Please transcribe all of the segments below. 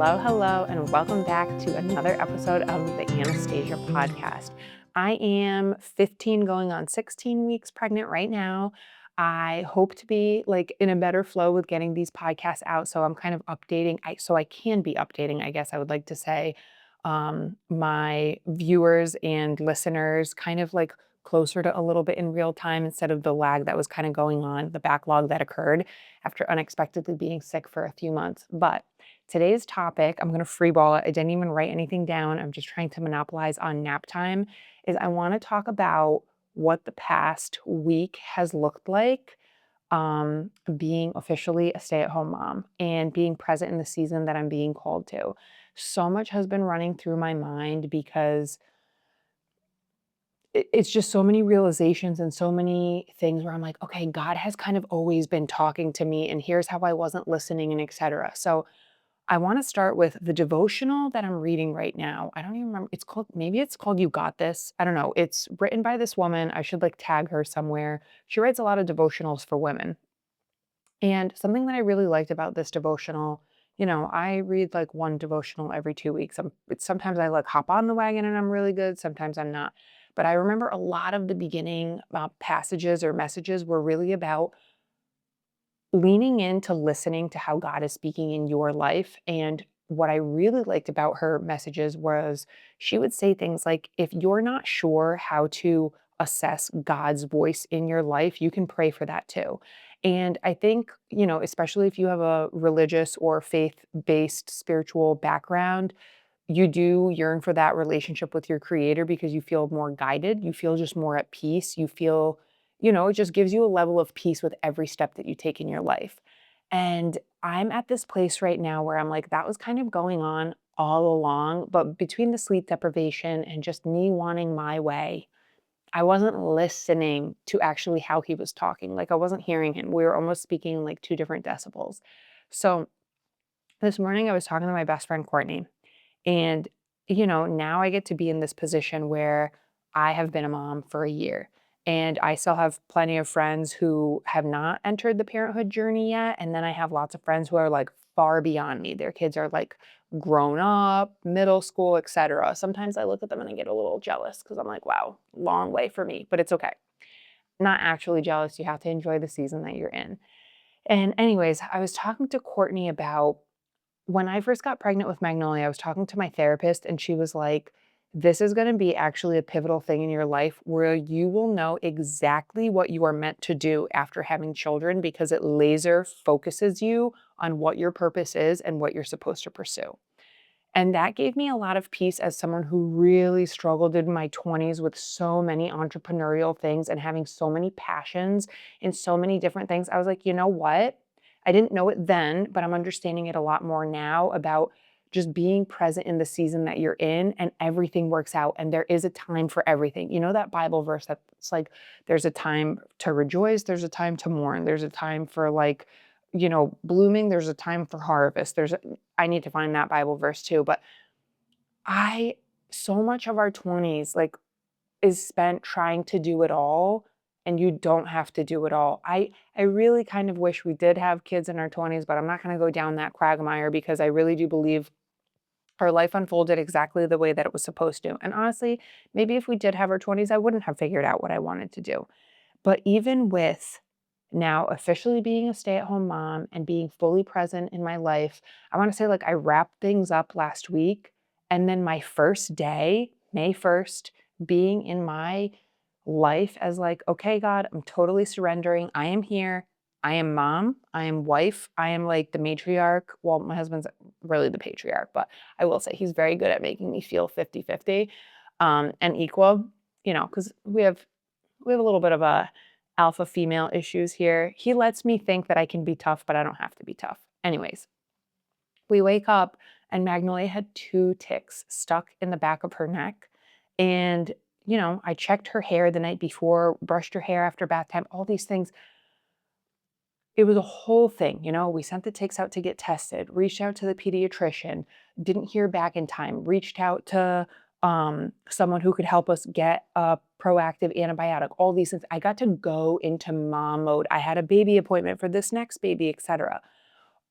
Hello, and welcome back to another episode of the Anastasia podcast. I am 15 going on 16 weeks pregnant right now. I hope to be in a better flow with getting these podcasts out. So I'm kind of updating. So I can be updating, I guess I would like to say, my viewers and listeners kind of like closer to a little bit in real time instead of the lag that was kind of going on, the backlog that occurred after unexpectedly being sick for a few months. But today's topic, I'm going to freeball it. I didn't even write anything down. I'm just trying to monopolize on nap time. Is I want to talk about what the past week has looked like being officially a stay-at-home mom and being present in the season that I'm being called to. So much has been running through my mind because it's just so many realizations and so many things where I'm like, okay, God has kind of always been talking to me, and here's how I wasn't listening, and etc. So I want to start with the devotional that I'm reading right now. I don't even remember. Maybe it's called You Got This. I don't know. It's written by this woman. I should tag her somewhere. She writes a lot of devotionals for women. And something that I really liked about this devotional, I read one devotional every 2 weeks. Sometimes I hop on the wagon and I'm really good. Sometimes I'm not. But I remember a lot of the beginning passages or messages were really about leaning into listening to how God is speaking in your life. And what I really liked about her messages was she would say things like, if you're not sure how to assess God's voice in your life, you can pray for that too. And I think, especially if you have a religious or faith-based spiritual background, you do yearn for that relationship with your creator because you feel more guided, you feel just more at peace, you feel, it just gives you a level of peace with every step that you take in your life. And I'm at this place right now where I'm like, that was kind of going on all along, but between the sleep deprivation and just me wanting my way, I wasn't listening to actually how he was talking. I wasn't hearing him. We were almost speaking two different decibels. So this morning I was talking to my best friend Courtney, and, now I get to be in this position where I have been a mom for a year. And I still have plenty of friends who have not entered the parenthood journey yet. And then I have lots of friends who are far beyond me. Their kids are grown up, middle school, etc. Sometimes I look at them and I get a little jealous because I'm like, wow, long way for me, but it's okay. Not actually jealous. You have to enjoy the season that you're in. And anyways, I was talking to Courtney about when I first got pregnant with Magnolia. I was talking to my therapist and she was like, this is going to be actually a pivotal thing in your life where you will know exactly what you are meant to do after having children because it laser focuses you on what your purpose is and what you're supposed to pursue. And that gave me a lot of peace as someone who really struggled in my 20s with so many entrepreneurial things and having so many passions in so many different things. I was like, you know what? I didn't know it then, but I'm understanding it a lot more now about just being present in the season that you're in and everything works out and there is a time for everything. You know that Bible verse that's there's a time to rejoice, there's a time to mourn, there's a time for blooming, there's a time for harvest. I need to find that Bible verse too, but I so much of our 20s is spent trying to do it all, and you don't have to do it all. I really kind of wish we did have kids in our 20s, but I'm not going to go down that quagmire because I really do believe our life unfolded exactly the way that it was supposed to. And honestly, maybe if we did have our 20s, I wouldn't have figured out what I wanted to do. But even with now officially being a stay-at-home mom and being fully present in my life, I want to say I wrapped things up last week. And then my first day, May 1st, being in my life as okay, God, I'm totally surrendering. I am here. I am mom. I am wife. I am the matriarch. Well, my husband's really the patriarch, but I will say he's very good at making me feel 50-50 and equal, because we have a little bit of a alpha female issues here. He lets me think that I can be tough, but I don't have to be tough. Anyways, we wake up and Magnolia had 2 ticks stuck in the back of her neck. And, I checked her hair the night before, brushed her hair after bath time, all these things. It was a whole thing. We sent the ticks out to get tested, reached out to the pediatrician, didn't hear back in time, reached out to someone who could help us get a proactive antibiotic, all these things. I got to go into mom mode. I had a baby appointment for this next baby, etc.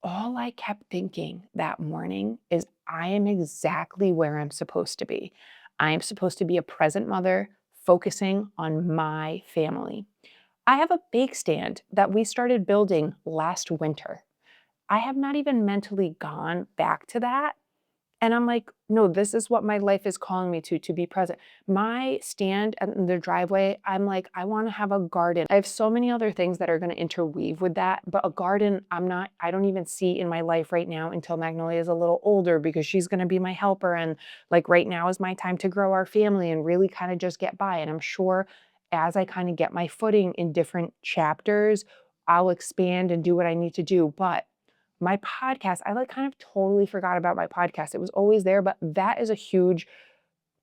all I kept thinking that morning is I am exactly where I'm supposed to be. I am supposed to be a present mother focusing on my family. I have a bake stand that we started building last winter. I have not even mentally gone back to that. And I'm like, no, this is what my life is calling me to be present. My stand in the driveway, I'm like, I want to have a garden. I have so many other things that are going to interweave with that, but a garden, I don't even see in my life right now until Magnolia is a little older because she's going to be my helper. And like right now is my time to grow our family and really kind of just get by. And I'm sure as I kind of get my footing in different chapters, I'll expand and do what I need to do. But my podcast, I like kind of totally forgot about my podcast. It was always there, but that is a huge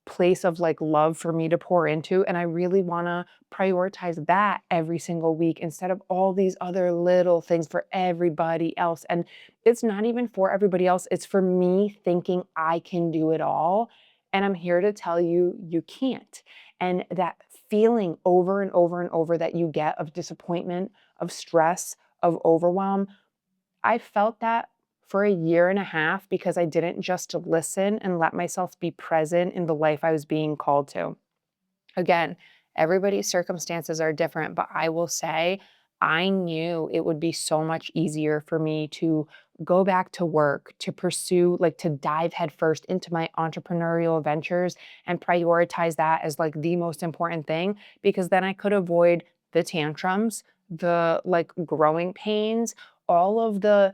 place of like love for me to pour into. And I really want to prioritize that every single week instead of all these other little things for everybody else. And it's not even for everybody else, it's for me thinking I can do it all. And I'm here to tell you, you can't. And that feeling over and over and over that you get of disappointment, of stress, of overwhelm, I felt that for a year and a half because I didn't just listen and let myself be present in the life I was being called to. Again, everybody's circumstances are different, but I will say I knew it would be so much easier for me to go back to work, to pursue, like to dive headfirst into my entrepreneurial ventures and prioritize that as like the most important thing, because then I could avoid the tantrums, the like growing pains, all of the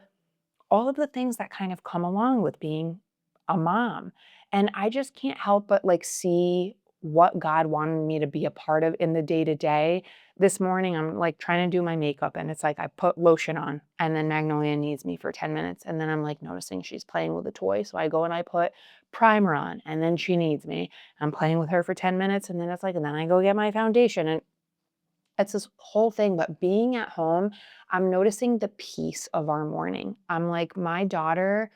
all of the things that kind of come along with being a mom. And I just can't help but like see what God wanted me to be a part of in the day to day. This morning, I'm like trying to do my makeup, and it's like I put lotion on, and then Magnolia needs me for 10 minutes. And then I'm like noticing she's playing with a toy. So I go and I put primer on, and then she needs me. I'm playing with her for 10 minutes, and then it's like, and then I go get my foundation. And it's this whole thing, but being at home, I'm noticing the peace of our morning. I'm like, my daughter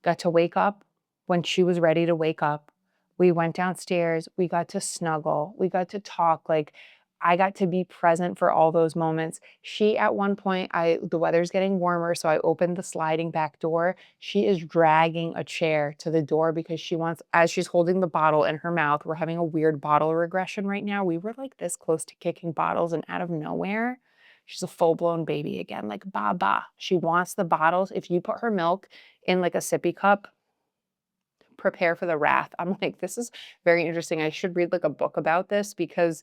got to wake up when she was ready to wake up. We went downstairs, we got to snuggle, we got to talk. Like, I got to be present for all those moments. She, at one point, the weather's getting warmer, so I opened the sliding back door. She is dragging a chair to the door because she wants, as she's holding the bottle in her mouth, we're having a weird bottle regression right now. We were like this close to kicking bottles, and out of nowhere, she's a full-blown baby again, like Baba. She wants the bottles. If you put her milk in like a sippy cup, prepare for the wrath. I'm like, this is very interesting. I should read like a book about this because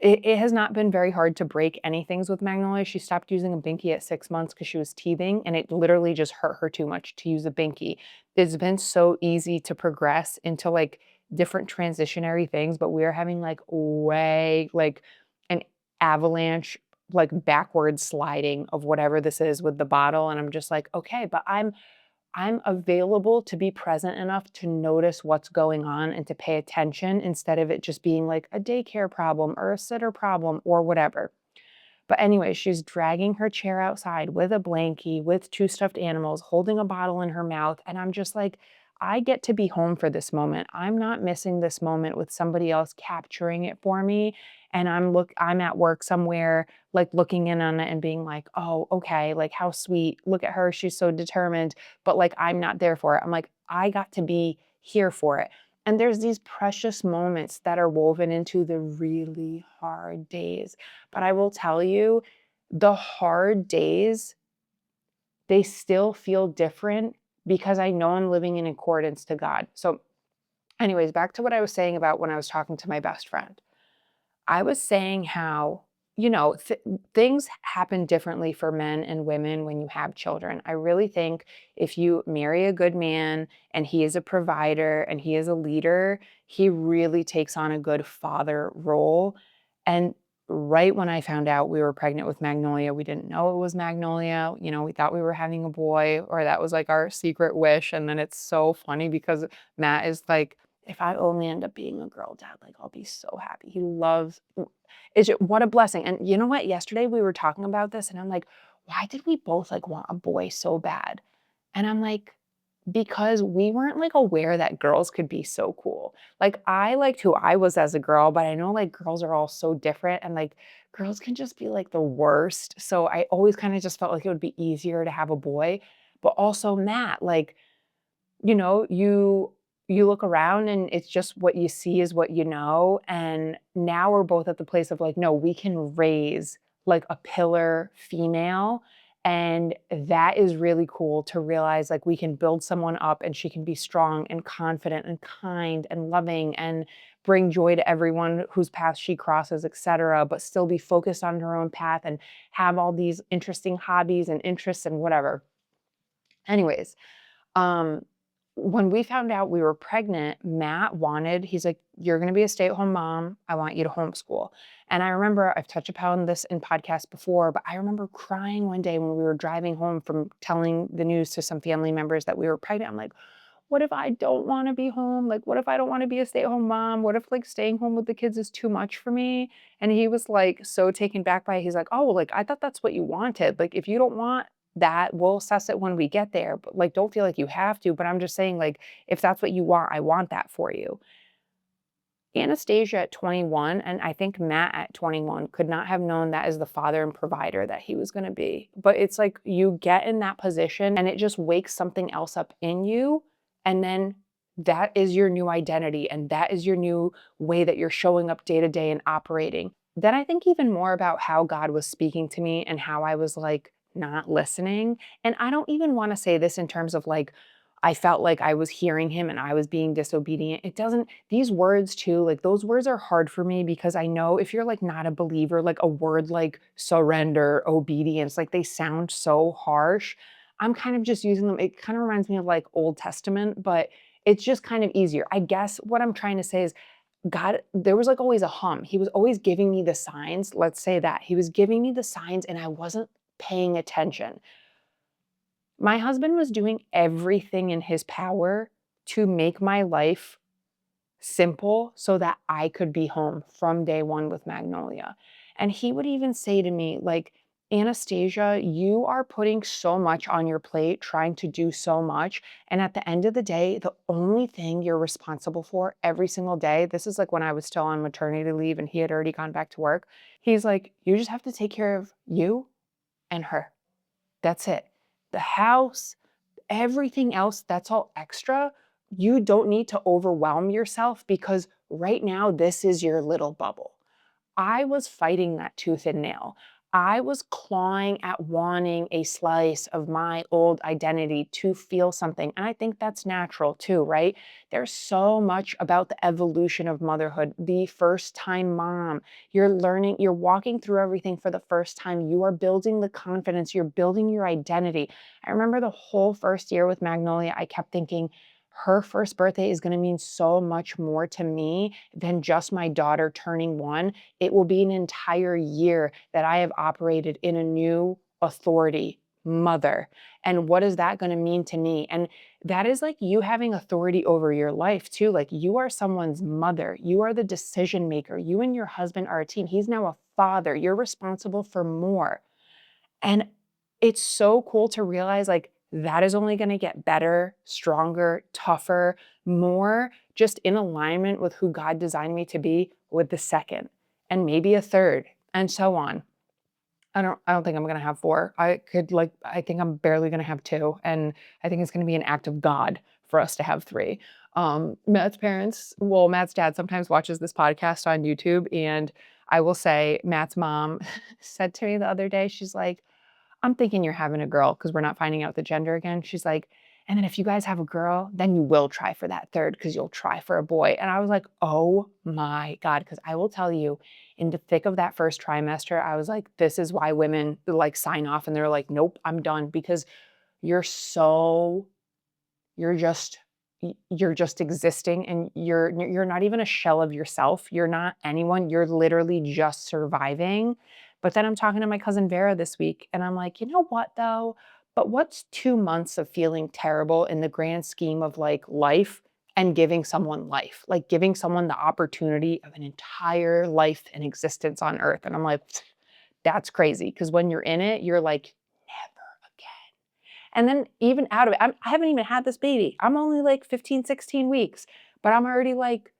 it has not been very hard to break any things with Magnolia. She stopped using a binky at 6 months because she was teething, and it literally just hurt her too much to use a binky. It's been so easy to progress into like different transitionary things, but we are having like way like an avalanche, like backward sliding of whatever this is with the bottle. And I'm just like, okay, but I'm available to be present enough to notice what's going on and to pay attention instead of it just being like a daycare problem or a sitter problem or whatever. But anyway, she's dragging her chair outside with a blankie, with two stuffed animals, holding a bottle in her mouth. And I'm just like, I get to be home for this moment. I'm not missing this moment with somebody else capturing it for me. And I'm at work somewhere, like looking in on it and being like, oh, okay, like how sweet. Look at her. She's so determined. But like, I'm not there for it. I'm like, I got to be here for it. And there's these precious moments that are woven into the really hard days. But I will tell you, the hard days, they still feel different because I know I'm living in accordance to God. So, anyways, back to what I was saying about when I was talking to my best friend. I was saying how, things happen differently for men and women when you have children. I really think if you marry a good man and he is a provider and he is a leader, he really takes on a good father role. And right when I found out we were pregnant with Magnolia, we didn't know it was Magnolia. We thought we were having a boy, or that was like our secret wish. And then it's so funny because Matt is like, if I only end up being a girl dad, like I'll be so happy. He loves what a blessing. And you know what? Yesterday we were talking about this and I'm like, why did we both like want a boy so bad? And I'm like, because we weren't like aware that girls could be so cool. Like I liked who I was as a girl, but I know like girls are all so different and like girls can just be like the worst. So I always kind of just felt like it would be easier to have a boy. but also Matt, like, you know, you look around and it's just what you see is what you know. And now we're both at the place of like, no, we can raise like a pillar female. And that is really cool to realize like we can build someone up and she can be strong and confident and kind and loving and bring joy to everyone whose path she crosses, etc., but still be focused on her own path and have all these interesting hobbies and interests and whatever. Anyways, um, when we found out we were pregnant, he's like, you're going to be a stay-at-home mom. I want you to homeschool. And I remember I've touched upon this in podcasts before, but I remember crying one day when we were driving home from telling the news to some family members that we were pregnant. I'm like, what if I don't want to be home? Like, what if I don't want to be a stay-at-home mom? What if like staying home with the kids is too much for me? And he was like so taken back by it. He's like, oh, well, like I thought that's what you wanted. Like, if you don't want that, we'll assess it when we get there. But like, don't feel like you have to. But I'm just saying, like, if that's what you want, I want that for you. Anastasia at 21, and I think Matt at 21 could not have known that as the father and provider that he was going to be. But it's like you get in that position and it just wakes something else up in you. And then that is your new identity. And that is your new way that you're showing up day to day and operating. Then I think even more about how God was speaking to me and how I was like not listening. And I don't even want to say this in terms of like, I felt like I was hearing him and I was being disobedient. It doesn't, these words too, like those words are hard for me because I know if you're like not a believer, like a word like surrender, obedience, like they sound so harsh. I'm kind of just using them. It kind of reminds me of like Old Testament, but it's just kind of easier. I guess what I'm trying to say is God, there was like always a hum. He was always giving me the signs. Let's say that. He was giving me the signs and I wasn't paying attention. My husband was doing everything in his power to make my life simple so that I could be home from day one with Magnolia. And he would even say to me, like, Anastasia, you are putting so much on your plate, trying to do so much. And at the end of the day, the only thing you're responsible for every single day, this is like when I was still on maternity leave and he had already gone back to work. He's like, you just have to take care of you and her. That's it. The house, everything else, that's all extra. You don't need to overwhelm yourself because right now, this is your little bubble. I was fighting that tooth and nail. I was clawing at wanting a slice of my old identity to feel something. And I think that's natural too, right? There's so much about the evolution of motherhood. The first time mom, you're learning, you're walking through everything for the first time. You are building the confidence, you're building your identity. I remember the whole first year with Magnolia, I kept thinking, her first birthday is going to mean so much more to me than just my daughter turning one. It will be an entire year that I have operated in a new authority, mother. And what is that going to mean to me? And that is like you having authority over your life too. Like you are someone's mother. You are the decision maker. You and your husband are a team. He's now a father. You're responsible for more. And it's so cool to realize like that is only going to get better, stronger, tougher, more just in alignment with who God designed me to be with the second and maybe a third and so on. I don't think I'm going to have four. I think I'm barely going to have two and I think it's going to be an act of God for us to have three. Matt's dad sometimes watches this podcast on YouTube and I will say Matt's mom said to me the other day, she's like, I'm thinking you're having a girl because we're not finding out the gender again. She's like, and then if you guys have a girl, then you will try for that third because you'll try for a boy. And I was like, oh my God. Because I will tell you, in the thick of that first trimester, I was like, this is why women like sign off and they're like, nope, I'm done. Because you're so you're just you're just existing and you're not even a shell of yourself. You're not anyone. You're literally just surviving. But then I'm talking to my cousin Vera this week and I'm like, you know what though? But what's 2 months of feeling terrible in the grand scheme of like life and giving someone life, like giving someone the opportunity of an entire life and existence on earth? And I'm like, that's crazy. Because when you're in it, you're like, never again. And then even out of it, I haven't even had this baby. I'm only like 15, 16 weeks, but I'm already like,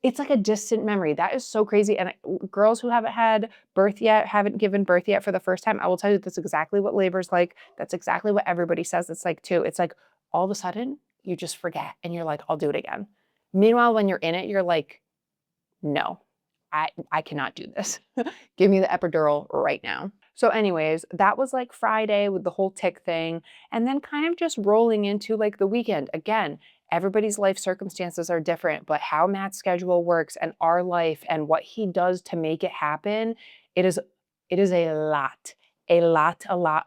It's like a distant memory. That is so crazy. And girls who haven't had birth yet, haven't given birth yet for the first time, I will tell you that's exactly what labor's like. That's exactly what everybody says it's like too. It's like all of a sudden you just forget and you're like, I'll do it again. Meanwhile, when you're in it, you're like, no, I cannot do this. Give me the epidural right now. So anyways, that was like Friday with the whole tick thing, and then kind of just rolling into like the weekend. Again, everybody's life circumstances are different, but how Matt's schedule works and our life and what he does to make it happen, it is it is a lot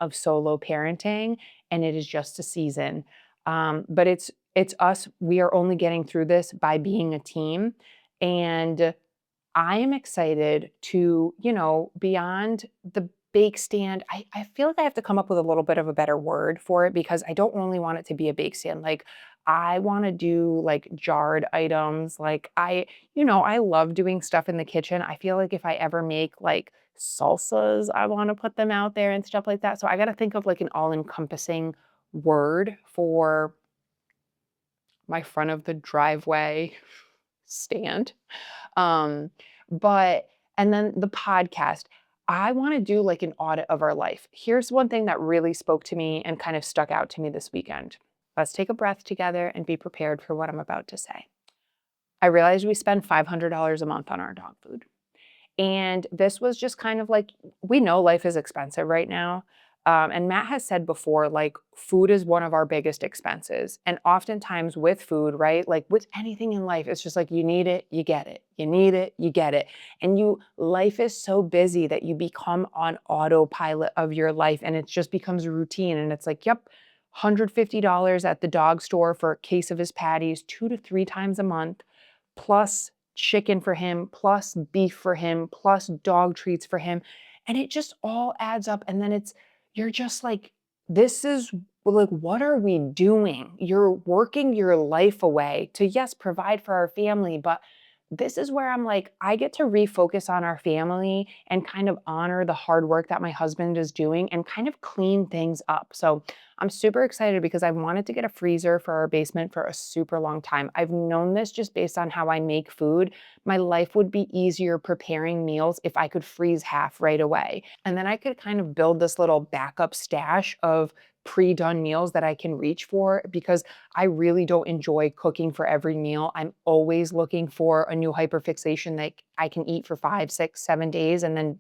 of solo parenting, and it is just a season. But it's us. We are only getting through this by being a team, and I am excited to, beyond the bake stand, I feel like I have to come up with a little bit of a better word for it because I don't only want it to be a bake stand. Like, I want to do like jarred items. Like, I love doing stuff in the kitchen. I feel like if I ever make like salsas, I want to put them out there and stuff like that. So I got to think of like an all encompassing word for my front of the driveway stand. Um, but and then the podcast, I want to do like an audit of our life. Here's one thing that really spoke to me and kind of stuck out to me this weekend. Let's take a breath together and be prepared for what I'm about to say. I realized we spend $500 a month on our dog food. And this was just kind of like, we know life is expensive right now. And Matt has said before, like, food is one of our biggest expenses. And oftentimes with food, right? Like with anything in life, it's just like you need it, you get it. You need it, you get it. And life is so busy that you become on autopilot of your life and it just becomes a routine. And it's like, yep, $150 at the dog store for a case of his patties 2 to 3 times a month, plus chicken for him, plus beef for him, plus dog treats for him. And it just all adds up. And then you're just like, this is like, what are we doing? You're working your life away to, yes, provide for our family, but this is where I'm like, I get to refocus on our family and kind of honor the hard work that my husband is doing and kind of clean things up. So I'm super excited because I've wanted to get a freezer for our basement for a super long time. I've known this just based on how I make food. My life would be easier preparing meals if I could freeze half right away. And then I could kind of build this little backup stash of pre-done meals that I can reach for because I really don't enjoy cooking for every meal. I'm always looking for a new hyperfixation that I can eat for 5, 6, 7 days and then,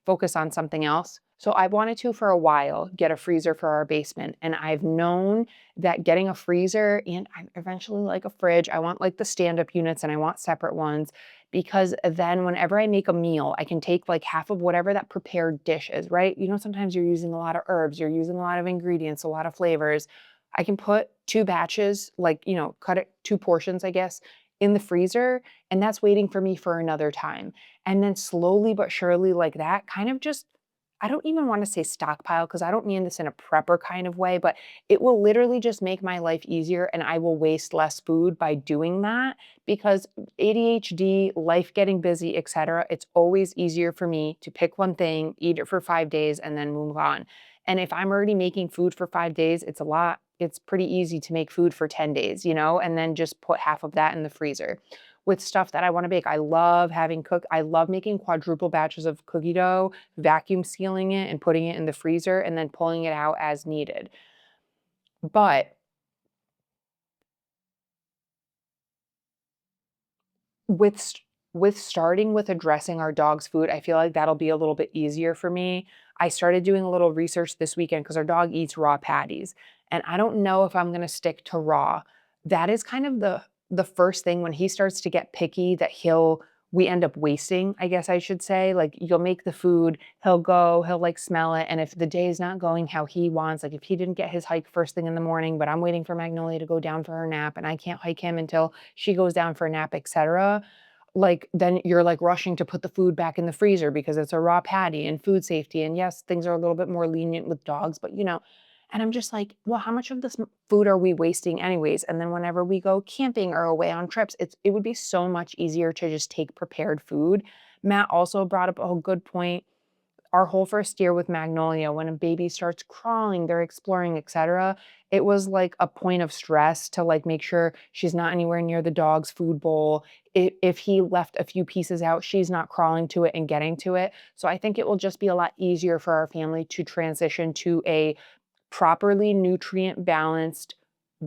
focus on something else. So I wanted to, for a while, get a freezer for our basement. And I've known that getting a freezer and I eventually like a fridge, I want like the stand-up units and I want separate ones because then whenever I make a meal, I can take like half of whatever that prepared dish is, right? Sometimes you're using a lot of herbs, you're using a lot of ingredients, a lot of flavors. I can put 2 batches, like, cut it 2 portions, I guess, in the freezer, and that's waiting for me for another time. And then slowly but surely, like that, kind of just, I don't even want to say stockpile because I don't mean this in a prepper kind of way, but it will literally just make my life easier and I will waste less food by doing that because ADHD, life getting busy, etc. It's always easier for me to pick one thing, eat it for 5 days, and then move on. And if I'm already making food for 5 days, it's a lot. It's pretty easy to make food for 10 days, and then just put half of that in the freezer with stuff that I want to bake. I love making quadruple batches of cookie dough, vacuum sealing it and putting it in the freezer and then pulling it out as needed. But with st- with starting with addressing our dog's food, I feel like that'll be a little bit easier for me. I started doing a little research this weekend because our dog eats raw patties, and I don't know if I'm going to stick to raw. That is kind of the first thing when he starts to get picky that we end up wasting, I guess I should say. Like you'll make the food, he'll like smell it, and if the day is not going how he wants, like if he didn't get his hike first thing in the morning, but I'm waiting for Magnolia to go down for her nap and I can't hike him until she goes down for a nap, etc., like then you're like rushing to put the food back in the freezer because it's a raw patty and food safety. And yes, things are a little bit more lenient with dogs, but and I'm just like, well, how much of this food are we wasting anyways? And then whenever we go camping or away on trips, it would be so much easier to just take prepared food. Matt also brought up a good point. our whole first year with Magnolia, when a baby starts crawling, they're exploring, etc., it was like a point of stress to like make sure she's not anywhere near the dog's food bowl. If he left a few pieces out, she's not crawling to it and getting to it. So I think it will just be a lot easier for our family to transition to a properly nutrient balanced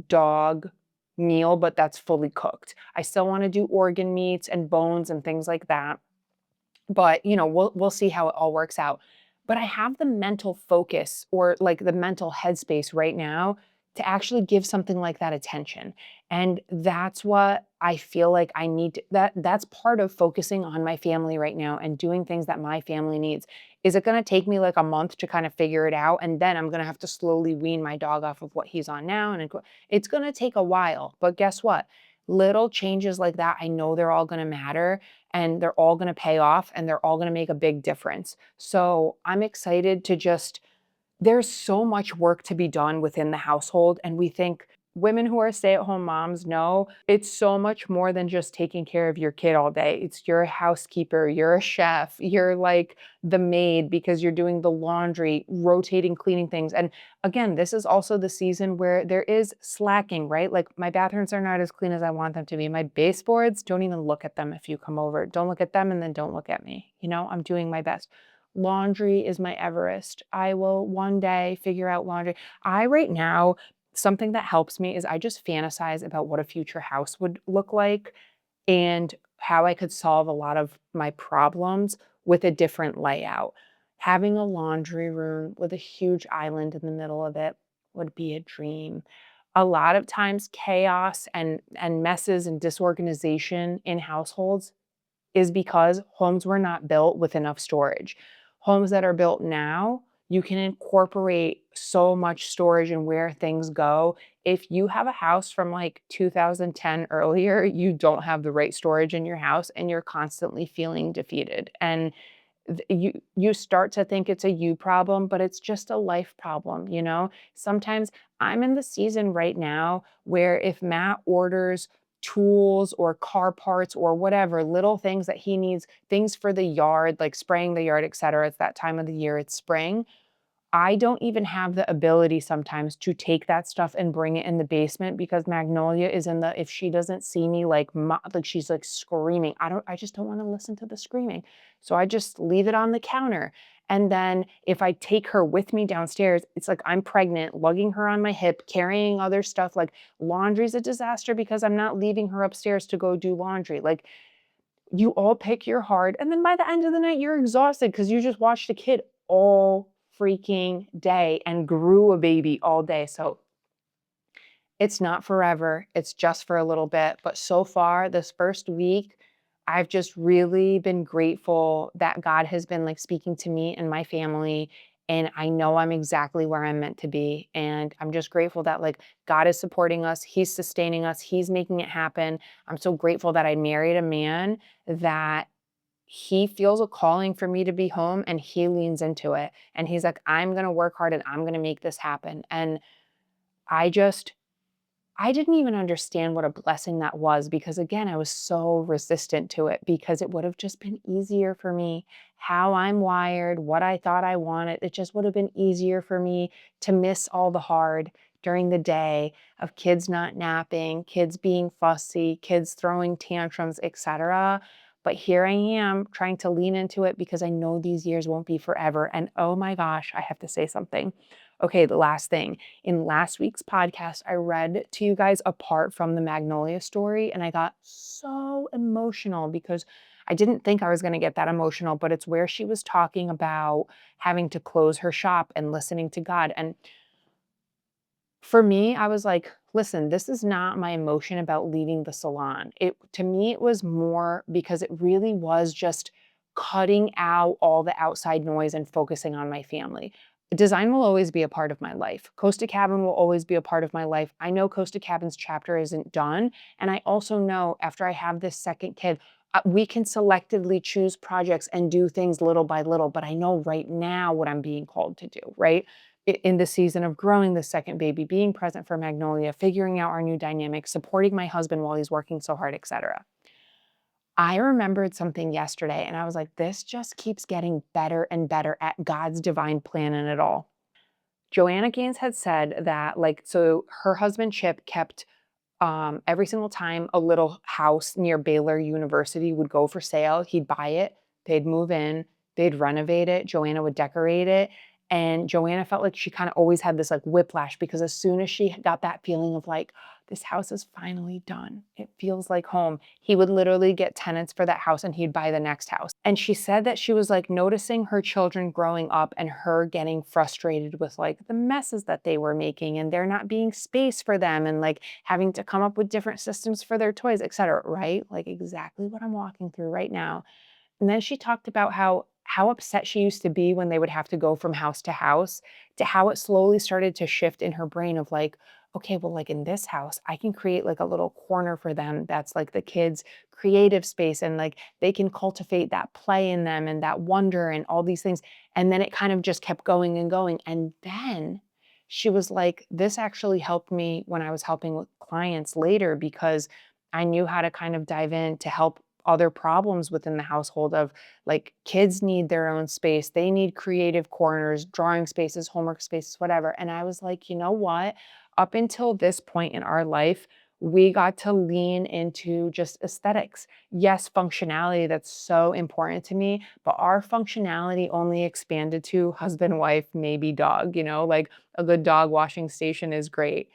dog meal, but that's fully cooked. I still want to do organ meats and bones and things like that, but we'll see how it all works out. But I have the mental focus or like the mental headspace right now to actually give something like that attention. And that's what I feel like I need that's part of focusing on my family right now and doing things that my family needs. Is it going to take me like a month to kind of figure it out, and then I'm going to have to slowly wean my dog off of what he's on now, and it's going to take a while. But guess what? Little changes like that, I know they're all going to matter, and they're all going to pay off, and they're all going to make a big difference. So I'm excited to just, there's so much work to be done within the household. And we think women who are stay at home moms know it's so much more than just taking care of your kid all day. It's you're a housekeeper, you're a chef, you're like the maid because you're doing the laundry, rotating, cleaning things. And again, this is also the season where there is slacking, right? Like my bathrooms are not as clean as I want them to be. My baseboards, don't even look at them if you come over. Don't look at them and then don't look at me. I'm doing my best. Laundry is my Everest. I will one day figure out laundry. Right now, something that helps me is I just fantasize about what a future house would look like and how I could solve a lot of my problems with a different layout. Having a laundry room with a huge island in the middle of it would be a dream. A lot of times chaos and messes and disorganization in households is because homes were not built with enough storage. Homes that are built now, you can incorporate so much storage and where things go. If you have a house from like 2010 earlier, you don't have the right storage in your house and you're constantly feeling defeated. And you start to think it's a you problem, but it's just a life problem. Sometimes I'm in the season right now where if Matt orders tools or car parts or whatever, little things that he needs, things for the yard, like spraying the yard, etc. It's that time of the year, it's spring. I don't even have the ability sometimes to take that stuff and bring it in the basement because Magnolia is in the, if she doesn't see me like she's like screaming. I just don't want to listen to the screaming. So I just leave it on the counter. And then if I take her with me downstairs, it's like I'm pregnant, lugging her on my hip, carrying other stuff. Like laundry's a disaster because I'm not leaving her upstairs to go do laundry. Like you all pick your heart. And then by the end of the night, you're exhausted because you just watched a kid all freaking day and grew a baby all day. So it's not forever. It's just for a little bit. But so far, this first week, I've just really been grateful that God has been like speaking to me and my family. And I know I'm exactly where I'm meant to be. And I'm just grateful that like God is supporting us. He's sustaining us. He's making it happen. I'm so grateful that I married a man that he feels a calling for me to be home and he leans into it. And he's like, I'm going to work hard and I'm going to make this happen. And I just, I didn't even understand what a blessing that was because, again, I was so resistant to it because it would have just been easier for me. How I'm wired, what I thought I wanted, it just would have been easier for me to miss all the hard during the day of kids not napping, kids being fussy, kids throwing tantrums, etc. But here I am trying to lean into it because I know these years won't be forever. And oh my gosh, I have to say something. Okay, the last thing. In last week's podcast, I read to you guys a part from the Magnolia story, and I got so emotional because I didn't think I was going to get that emotional, but it's where she was talking about having to close her shop and listening to God. And for me, I was like, listen, this is not my emotion about leaving the salon. To me, it was more because it really was just cutting out all the outside noise and focusing on my family. Design will always be a part of my life. Costa Cabin will always be a part of my life. I know Costa Cabin's chapter isn't done. And I also know after I have this second kid, we can selectively choose projects and do things little by little. But I know right now what I'm being called to do, right? In the season of growing the second baby, being present for Magnolia, figuring out our new dynamic, supporting my husband while he's working so hard, etc. I remembered something yesterday and I was like, this just keeps getting better and better at God's divine plan in it all. Joanna Gaines had said that, like, so her husband Chip kept every single time a little house near Baylor University would go for sale, he'd buy it, they'd move in, they'd renovate it, Joanna would decorate it. And Joanna felt like she kind of always had this like whiplash because as soon as she got that feeling of like, this house is finally done, it feels like home, he would literally get tenants for that house and he'd buy the next house. And she said that she was like noticing her children growing up and her getting frustrated with like the messes that they were making and there not being space for them and like having to come up with different systems for their toys, etc. Right? Like exactly what I'm walking through right now. And then she talked about how upset she used to be when they would have to go from house to how it slowly started to shift in her brain of like, okay, well, like in this house, I can create like a little corner for them that's like the kids' creative space and like they can cultivate that play in them and that wonder and all these things. And then it kind of just kept going and going. And then she was like, this actually helped me when I was helping with clients later because I knew how to kind of dive in to help other problems within the household of like kids need their own space. They need creative corners, drawing spaces, homework spaces, whatever. And I was like, you know what? Up until this point in our life, we got to lean into just aesthetics. Yes, functionality, that's so important to me, but our functionality only expanded to husband, wife, maybe dog, like a good dog washing station is great.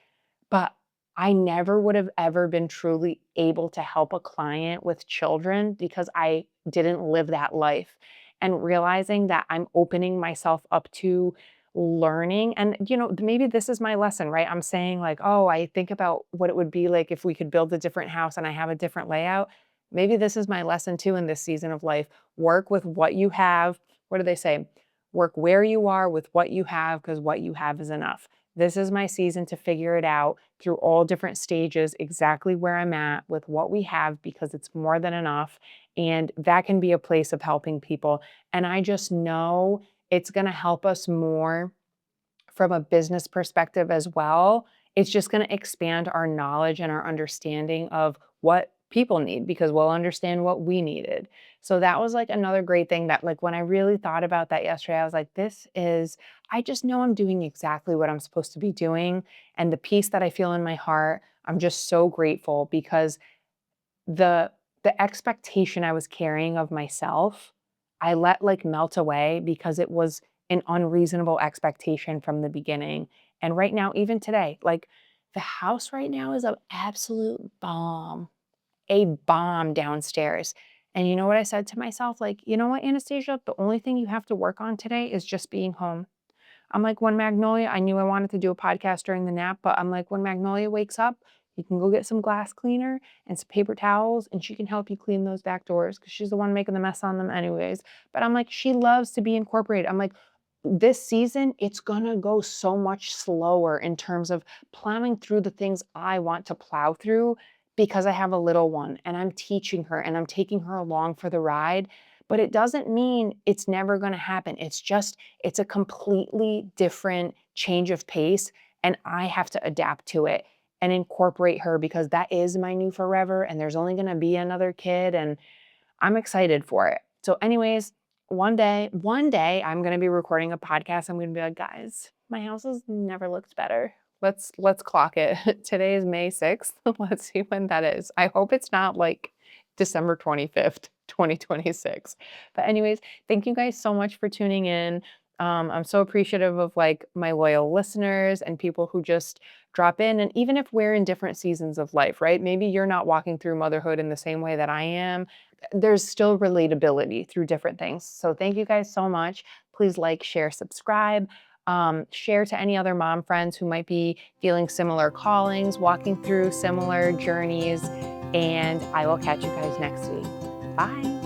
But I never would have ever been truly able to help a client with children because I didn't live that life. And realizing that I'm opening myself up to learning. And, maybe this is my lesson, right? I'm saying, like, oh, I think about what it would be like if we could build a different house and I have a different layout. Maybe this is my lesson too in this season of life. Work with what you have. What do they say? Work where you are with what you have because what you have is enough. This is my season to figure it out through all different stages, exactly where I'm at with what we have, because it's more than enough. And that can be a place of helping people. And I just know it's going to help us more from a business perspective as well. It's just going to expand our knowledge and our understanding of what people need because we'll understand what we needed. So that was like another great thing that like when I really thought about that yesterday, I was like, I just know I'm doing exactly what I'm supposed to be doing. And the peace that I feel in my heart, I'm just so grateful because the the expectation I was carrying of myself, I let like melt away because it was an unreasonable expectation from the beginning. And right now, even today, like the house right now is an absolute bomb, a bomb downstairs. And you know what I said to myself? Like, you know what, Anastasia, the only thing you have to work on today is just being home. I'm like, when Magnolia, I knew I wanted to do a podcast during the nap, but I'm like, when Magnolia wakes up, you can go get some glass cleaner and some paper towels, and she can help you clean those back doors because she's the one making the mess on them, anyways. But I'm like, she loves to be incorporated. I'm like, this season, it's gonna go so much slower in terms of plowing through the things I want to plow through because I have a little one and I'm teaching her and I'm taking her along for the ride. But it doesn't mean it's never gonna happen. It's a completely different change of pace, and I have to adapt to it and incorporate her because that is my new forever, and there's only gonna be another kid, and I'm excited for it. So anyways, one day I'm going to be recording a podcast. I'm going to be like, guys, my house has never looked better. Let's clock it. Today is May 6th. Let's see when that is. I hope it's not like December 25th, 2026. But anyways, thank you guys so much for tuning in. I'm so appreciative of like my loyal listeners and people who just drop in. And even if we're in different seasons of life, right? Maybe you're not walking through motherhood in the same way that I am. There's still relatability through different things. So thank you guys so much. Please like, share, subscribe. Share to any other mom friends who might be feeling similar callings, walking through similar journeys. And I will catch you guys next week. Bye.